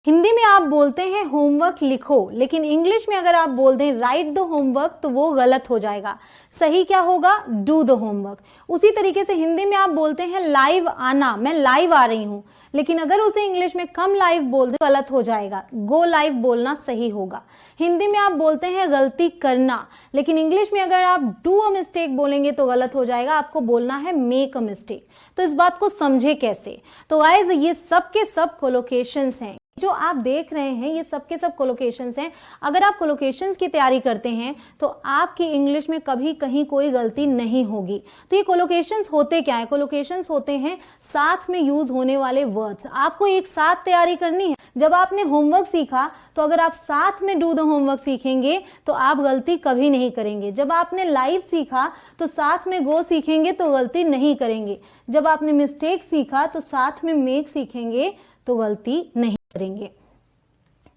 हिंदी में आप बोलते हैं होमवर्क लिखो, लेकिन इंग्लिश में अगर आप बोल दें राइट द होमवर्क तो वो गलत हो जाएगा। सही क्या होगा? Do the homework. उसी तरीके से हिंदी में आप बोलते हैं लाइव आना, मैं लाइव आ रही हूं, लेकिन अगर उसे इंग्लिश में कम लाइव बोल दे गलत हो जाएगा। गो लाइव बोलना सही होगा। हिंदी में आप बोलते हैं गलती करना, लेकिन इंग्लिश में अगर आप डू अ मिस्टेक बोलेंगे तो गलत हो जाएगा। आपको बोलना है मेक अ मिस्टेक। तो इस बात को समझे कैसे? तो गाइस ये सब के सब कोलोकेशंस हैं जो आप देख रहे हैं, ये सब के सब कोलोकेशंस हैं। अगर आप कोलोकेशंस की तैयारी करते हैं तो आपकी इंग्लिश में कभी कहीं कोई गलती नहीं होगी। तो ये कोलोकेशंस होते क्या है? कोलोकेशंस होते हैं साथ में यूज होने वाले वर्ड्स। आपको एक साथ तैयारी करनी है। जब आपने होमवर्क सीखा तो अगर आप साथ में डू द होमवर्क सीखेंगे तो आप गलती कभी नहीं करेंगे। जब आपने लाइव सीखा तो साथ में गो सीखेंगे तो गलती नहीं करेंगे। जब आपने मिस्टेक सीखा तो साथ में मेक सीखेंगे तो गलती नहीं करेंगे।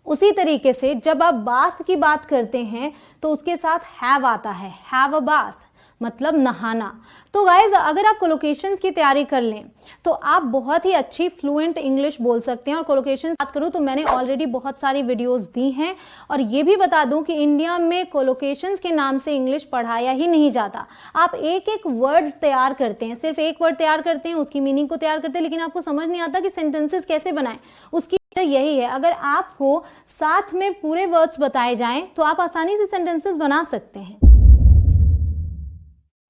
उसी तरीके से जब आप बाथ की बात करते हैं तो उसके साथ हैव आता है। हैव अ बाथ मतलब नहाना। तो गाइज अगर आप कोलोकेशंस की तैयारी कर लें तो आप बहुत ही अच्छी फ्लुएंट इंग्लिश बोल सकते हैं। और कोलोकेशंस बात करूं तो मैंने ऑलरेडी बहुत सारी वीडियोस दी हैं। और ये भी बता दूं कि इंडिया में कोलोकेशंस के नाम से इंग्लिश पढ़ाया ही नहीं जाता। आप एक एक वर्ड तैयार करते हैं, सिर्फ एक वर्ड तैयार करते हैं, उसकी मीनिंग को तैयार करते हैं, लेकिन आपको समझ नहीं आता कि सेंटेंसेस कैसे बनाएं। उसकी यही है, अगर आपको साथ में पूरे वर्ड्स बताए जाएं तो आप आसानी से सेंटेंसेस बना सकते हैं।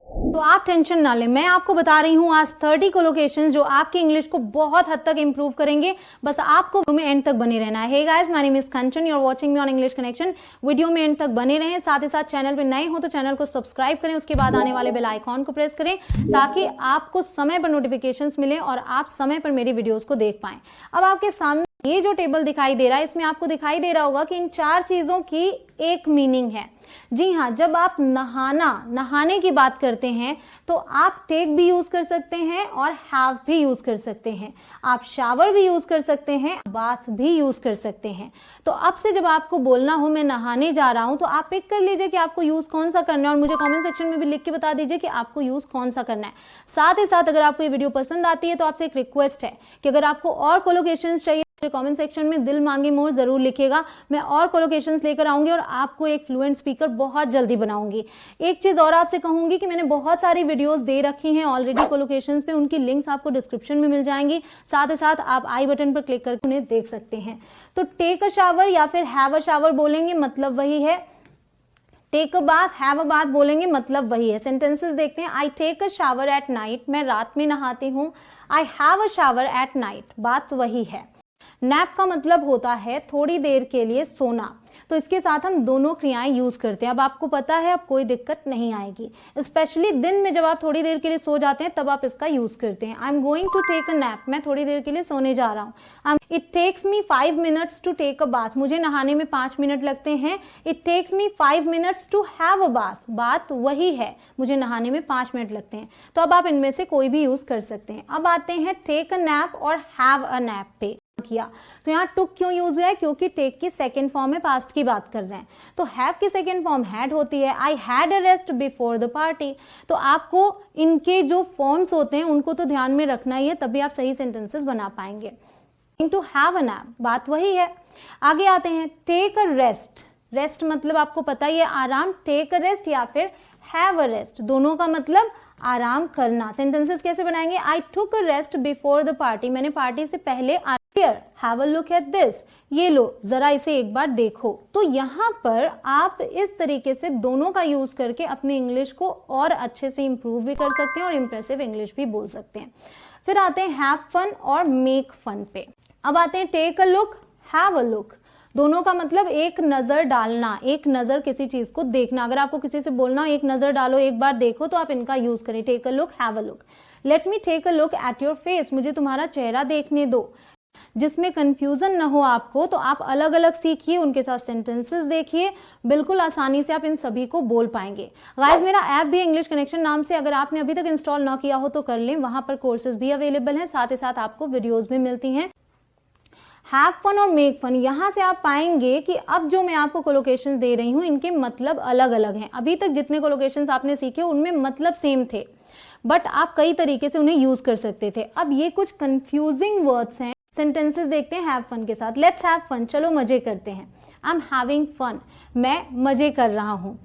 तो आप टेंशन ना लें, मैं आपको बता रही हूं आज 30 कोलोकेशंस जो आपकी इंग्लिश को बहुत हद तक इंप्रूव करेंगे। बस आपको वीडियो में एंड तक बने रहना है। Hey guys, my name is Kanchan, you are watching me on English connection. Video में एंड तक बने रहें। साथ ही साथ चैनल पे नए हो तो चैनल को सब्सक्राइब करें, उसके बाद आने वाले बेल आइकॉन को प्रेस करें ताकि आपको समय पर नोटिफिकेशंस मिले और आप समय पर मेरी वीडियोस को देख पाएं। अब आपके सामने ये जो टेबल दिखाई दे रहा है, इसमें आपको दिखाई दे रहा होगा कि इन 4 चीजों की एक मीनिंग है। जी हाँ, जब आप नहाने की बात करते हैं तो आप टेक भी यूज कर सकते हैं और हैव भी यूज कर सकते हैं। आप शावर भी यूज कर सकते हैं, बाथ भी यूज कर सकते हैं। तो अब से जब आपको बोलना हो मैं नहाने जा रहा हूं तो आप पिक कर लीजिए कि आपको यूज कौन सा करना है और मुझे कमेंट सेक्शन में भी लिख के बता दीजिए कि आपको यूज कौन सा करना है। साथ ही साथ अगर आपको ये वीडियो पसंद आती है तो आपसे एक रिक्वेस्ट है कि अगर आपको और कोलोकेशंस चाहिए कमेंट सेक्शन में दिल मांगे मोर जरूर लिखिएगा। मैं और कोलोकेशंस लेकर आऊंगी और आपको एक फ्लुएंट स्पीकर बहुत जल्दी बनाऊंगी। एक चीज और आपसे कहूंगी कि मैंने बहुत सारी वीडियोस दे रखी हैं ऑलरेडी कोलोकेशंस पे, उनकी लिंक्स आपको डिस्क्रिप्शन में मिल जाएंगी। साथ ही साथ आप आई बटन पर क्लिक करके उन्हें देख सकते हैं। तो टेक अ शावर या फिर हैव अ शावर बोलेंगे मतलब वही है। Take a bath, have a bath बोलेंगे मतलब वही है। सेंटेंसेस देखते हैं। I take a shower at night, मैं रात में नहाती हूँ। I have a shower at night, बात वही है। नैप का मतलब होता है थोड़ी देर के लिए सोना। तो इसके साथ हम दोनों क्रियाएं यूज करते हैं। अब आपको पता है, अब कोई दिक्कत नहीं आएगी। स्पेशली दिन में जब आप थोड़ी देर के लिए सो जाते हैं तब आप इसका यूज करते हैं। I am going to take a nap, मैं थोड़ी देर के लिए सोने जा रहा हूँ। It takes me 5 minutes to take a bath, मुझे नहाने में 5 मिनट लगते हैं। It takes me 5 minutes to have a bath, बात वही है, मुझे नहाने में 5 मिनट लगते हैं। तो अब आप इनमें से कोई भी यूज कर सकते हैं। अब आते हैं टेक अ नैप और हैव अ नैप पे किया। तो यहाँ टुक क्यों यूज हुआ है? क्योंकि टेक की सेकंड फॉर्म में पास्ट की बात कर रहे हैं। तो हैव की सेकंड फॉर्म हैड होती है। I had a rest before the party. तो आपको इनके जो फॉर्म्स होते हैं उनको तो ध्यान में रखना ही है, तभी आप सही सेंटेंसेस बना पाएंगे। टू हैव अ नैप, बात वही है। आगे आते हैं टेक अ रेस्ट। रेस्ट मतलब आपको पता ही है आराम। टेक अ रेस्ट या फिर हैव अ रेस्ट, दोनों का मतलब आराम करना। सेंटेंसेस कैसे बनाएंगे? I took a rest before the party, मैंने पार्टी से पहले have a look at this, ये लो जरा इसे एक बार देखो। तो यहाँ पर आप इस तरीके से दोनों का यूज करके अपनी इंग्लिश को और अच्छे से इंप्रूव भी कर सकते हैं और इंप्रेसिव इंग्लिश भी बोल सकते हैं। फिर आते हैं हैव फन और मेक फन पे। अब आते हैं take a look, have a look, दोनों का मतलब एक नजर डालना, एक नजर किसी चीज को देखना। अगर आपको किसी से बोलना हो एक नजर डालो, एक बार देखो, तो आप इनका यूज करें। Take a look, have a look. Let me take a look at your face, मुझे तुम्हारा चेहरा देखने दो। जिसमें कंफ्यूजन ना हो आपको तो आप अलग अलग सीखिए, उनके साथ सेंटेंसेस देखिए, बिल्कुल आसानी से आप इन सभी को बोल पाएंगे। गाइस मेरा ऐप भी इंग्लिश कनेक्शन नाम से, अगर आपने अभी तक इंस्टॉल ना किया हो तो कर लें, वहां पर कोर्सेज भी अवेलेबल हैं, साथ ही साथ आपको वीडियोस भी मिलती हैं। हैव फन और मेक फन, यहां से आप पाएंगे कि अब जो मैं आपको कोलोकेशंस दे रही हूं इनके मतलब अलग अलग हैं। अभी तक जितने कोलोकेशंस आपने सीखे उनमें मतलब सेम थे, बट आप कई तरीके से उन्हें यूज कर सकते थे। अब ये कुछ कंफ्यूजिंग वर्ड्स हैं, सेंटेंसेस देखते हैं हैव फन के साथ। लेट्स हैव फन, चलो मजे करते हैं। आई एम हैविंग फन, मैं मजे कर रहा हूँ।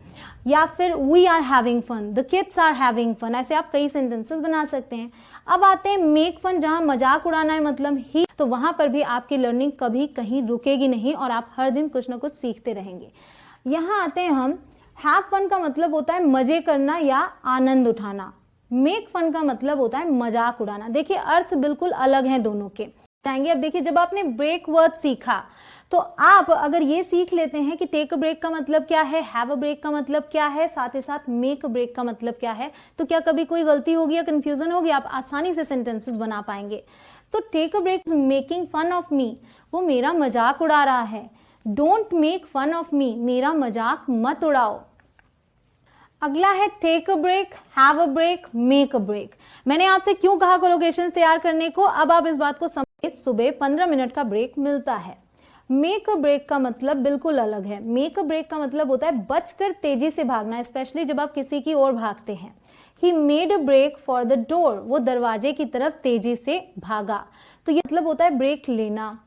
या फिर we are having fun, the kids are having fun. ऐसे आप कई सेंटेंसेस बना सकते हैं। अब आते हैं मेक फन, जहाँ मजाक उड़ाना है मतलब ही, तो वहां पर भी आपकी लर्निंग कभी कहीं रुकेगी नहीं और आप हर दिन कुछ ना कुछ सीखते रहेंगे। यहाँ आते हैं हम, हैव फन का मतलब होता है मजे करना या आनंद उठाना। मेक फन का मतलब होता है मजाक उड़ाना। देखिए अर्थ बिल्कुल अलग हैं दोनों के। अब देखिए जब आपने ब्रेक वर्ड सीखा तो आप अगर ये सीख लेते हैं कि टेक अ ब्रेक का मतलब क्या है, हैव अ ब्रेक का मतलब क्या है, साथ ही साथ मेक अ ब्रेक का मतलब क्या है, तो क्या कभी कोई गलती होगी या कंफ्यूजन होगी? आप आसानी से सेंटेंसेस बना पाएंगे। तो take a break is making fun of me, वो मेरा मजाक उड़ा रहा है। Don't make fun of me, मेरा मजाक मत उड़ाओ। अगला है take a break, have a break, make a break. मैंने आपसे क्यों कहा कोलोकेशंस तैयार करने को, अब आप इस बात को समझिए। सुबह 15 मिनट का ब्रेक मिलता है। मेक अ ब्रेक का मतलब बिल्कुल अलग है। मेक अ ब्रेक का मतलब होता है बचकर तेजी से भागना, स्पेशली जब आप किसी की ओर भागते हैं। He made a break for the door, वो दरवाजे की तरफ तेजी से भागा। तो ये मतलब होता है ब्रेक लेना।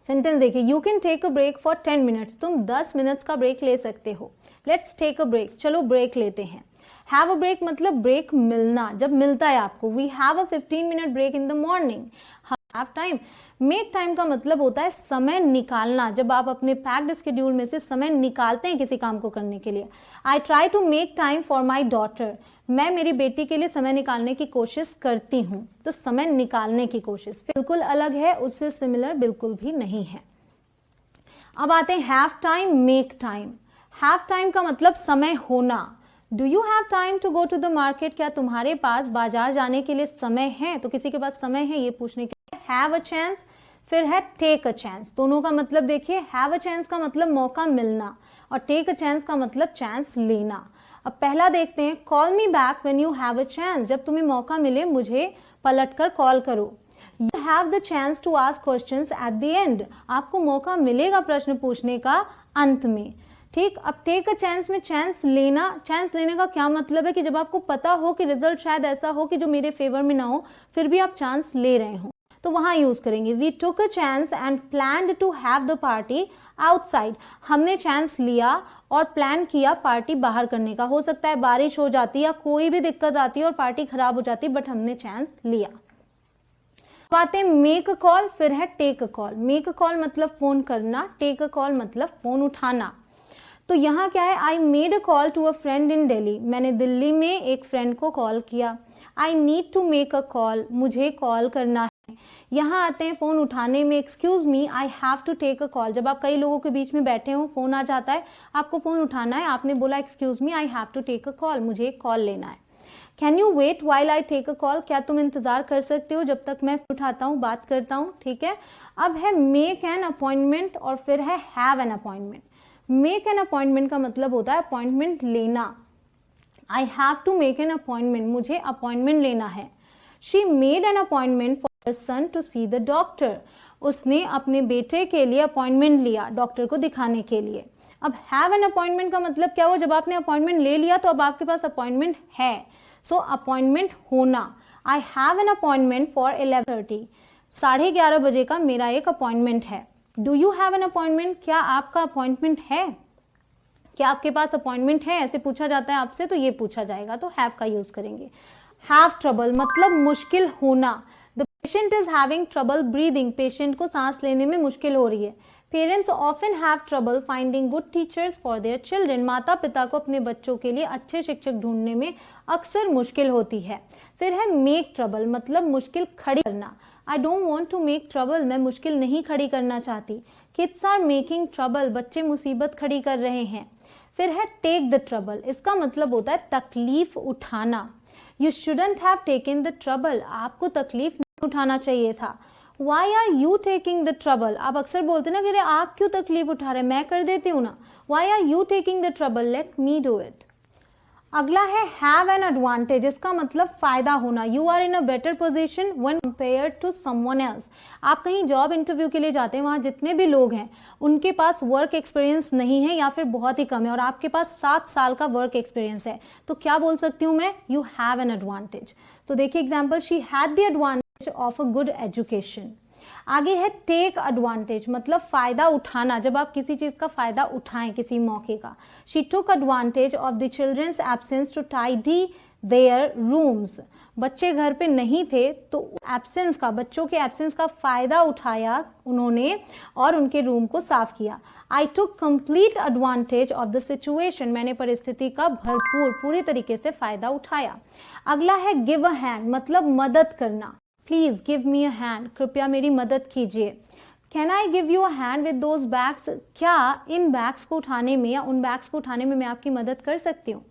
सेंटेंस देखिए, you can take a break for 10 minutes, तुम 10 मिनट्स का ब्रेक ले सकते हो। लेट्स टेक अ ब्रेक, चलो ब्रेक लेते हैं। हैव अ ब्रेक मतलब ब्रेक मिलना, जब मिलता है आपको। We have a 15 minute break in the morning, have time. Make time का मतलब होता है समय निकालना, जब आप अपने पैक्ड शेड्यूल में से समय निकालते हैं किसी काम को करने के लिए। I try to make time for my daughter, मैं मेरी बेटी के लिए समय निकालने की कोशिश करती हूँ। तो समय निकालने की कोशिश बिल्कुल अलग है, उससे सिमिलर बिल्कुल भी नहीं है। अब आते हैं have time, make time. Have time का मतलब समय होना। Do you have time to go to the market, क्या तुम्हारे पास बाजार जाने के लिए समय है? तो किसी के पास समय है ये पूछने के लिए। हैव अ चांस, फिर है टेक अ चांस। दोनों का मतलब देखिए, हैव अ चांस का मतलब मौका मिलना और टेक अ चांस का मतलब चांस लेना। अब पहला देखते हैं, call me back when you have a chance, जब तुम्हें मौका मिले मुझे पलटकर कॉल करो। You have the chance to ask questions at the end, आपको मौका मिलेगा प्रश्न पूछने का अंत में। ठीक, अब टेक अ चांस में चांस लेना, चांस लेने का क्या मतलब है कि जब आपको पता हो कि रिजल्ट शायद ऐसा हो कि जो मेरे फेवर में ना हो, फिर भी आप चांस ले रहे हो, तो वहां यूज करेंगे। We took a chance and planned to have the party outside, हमने चांस लिया और प्लान किया पार्टी बाहर करने का। हो सकता है बारिश हो जाती या कोई भी दिक्कत आती है और पार्टी खराब हो जाती, बट हमने चांस लिया। बातें मेक अ कॉल, फिर है take a call. Make a call मतलब फोन करना, टेक अ कॉल मतलब फोन उठाना। तो यहाँ क्या है, I made a call to a friend in Delhi, मैंने दिल्ली में एक फ्रेंड को कॉल किया। I need to make a call, मुझे कॉल करना है। यहाँ आते हैं फोन उठाने में, excuse me I have to take a call. जब आप कई लोगों के बीच में बैठे हो, फोन आ जाता है, आपको फोन उठाना है, आपने बोला excuse me I have to take a call, मुझे एक कॉल लेना है। Can you wait while I take a call, क्या तुम इंतजार कर सकते हो जब तक मैं उठाता हूँ, बात करता हूँ। ठीक है, अब है मेक एन अपॉइंटमेंट और फिर है have an appointment. Make an appointment का मतलब होता है अपॉइंटमेंट लेना। I have to make an appointment, मुझे अपॉइंटमेंट लेना है। She made an appointment for her son to see the doctor, उसने अपने बेटे के लिए अपॉइंटमेंट लिया डॉक्टर को दिखाने के लिए। अब हैव एन अपॉइंटमेंट का मतलब क्या हुआ, जब आपने अपॉइंटमेंट ले लिया तो अब आपके पास अपॉइंटमेंट है। सो अपॉइंटमेंट होना। I have an appointment for 11:30, 11:30 बजे का मेरा एक अपॉइंटमेंट है। Do you have an appointment, क्या आपका अपॉइंटमेंट है, क्या आपके पास अपॉइंटमेंट है, ऐसे पूछा जाता है आपसे तो ये पूछा जाएगा, तो हैव का यूज करेंगे। हैव ट्रबल मतलब मुश्किल होना। The patient is having trouble breathing, patient को सांस लेने में मुश्किल हो रही है। Parents often have trouble finding good teachers for their children, माता पिता को अपने बच्चों के लिए अच्छे शिक्षक ढूंढने में अक्सर मुश्किल होती है। फिर है मेक ट्रबल मतलब मुश्किल खड़ी करना। I don't want to make trouble, मैं मुश्किल नहीं खड़ी करना चाहती। किड्स आर मेकिंग ट्रबल, बच्चे मुसीबत खड़ी कर रहे हैं। फिर है टेक द ट्रबल, इसका मतलब होता है तकलीफ उठाना। You shouldn't have taken the trouble, आपको तकलीफ नहीं उठाना चाहिए था। Why are you taking the trouble, आप अक्सर बोलते ना कि अरे आप क्यों तकलीफ उठा रहे, मैं कर देती हूँ ना। Why are you taking the trouble, let me do it. अगला है हैव एन एडवांटेज, इसका मतलब फायदा होना। You are in a better position when compare to someone else, आप कहीं जॉब इंटरव्यू के लिए जाते हैं, वहां जितने भी लोग हैं उनके पास वर्क एक्सपीरियंस नहीं है या फिर बहुत ही कम है और आपके पास 7 साल का वर्क एक्सपीरियंस है, तो क्या बोल सकती हूँ मैं, यू हैव एन एडवांटेज। तो देखिए example, she had the advantage of a good education. आगे है टेक एडवांटेज, मतलब फायदा उठाना, जब आप किसी चीज का फायदा उठाएं, किसी मौके का। She took advantage of the children's absence to tidy their rooms, बच्चे घर पे नहीं थे तो एब्सेंस का, बच्चों के एब्सेंस का फायदा उठाया उन्होंने और उनके रूम को साफ किया। I took complete advantage of the situation, मैंने परिस्थिति का पूरी तरीके से फायदा उठाया। अगला है गिव अ हैंड, मतलब मदद करना। Please give me a hand, कृपया मेरी मदद कीजिए। Can I give you a hand with those bags, क्या इन बैग्स को उठाने में या उन बैग्स को उठाने में मैं आपकी मदद कर सकती हूँ।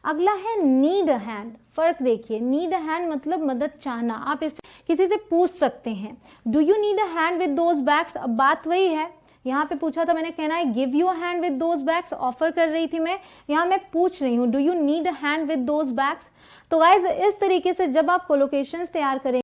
अगला है नीड अ हैंड, फर्क देखिए, नीड अ हैंड मतलब मदद चाहना, आप इस किसी से पूछ सकते हैं। Do you need a hand with those bags, अब बात वही है, यहाँ पे पूछा था मैंने can I give you a hand with those bags, offer कर रही थी मैं, यहाँ मैं पूछ रही हूँ do you need a hand with those bags. तो गाइज इस तरीके से जब आप कोलोकेशंस तैयार करेंगे,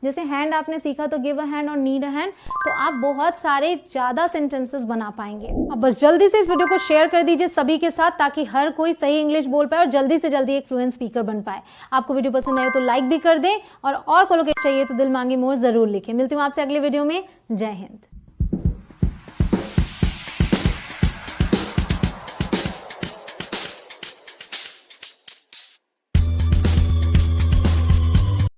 जैसे हैंड आपने सीखा तो गिव अ हैंड और नीड अ हैंड, तो आप बहुत सारे ज्यादा सेंटेंसेस बना पाएंगे। अब बस जल्दी से इस वीडियो को शेयर कर दीजिए सभी के साथ, ताकि हर कोई सही इंग्लिश बोल पाए और जल्दी से जल्दी एक फ्लुएंट स्पीकर बन पाए। आपको वीडियो पसंद आए तो लाइक भी कर दें और कोलोकेशन चाहिए तो दिल मांगे मोर जरूर लिखें। मिलती हूँ आपसे अगले वीडियो में। जय हिंद।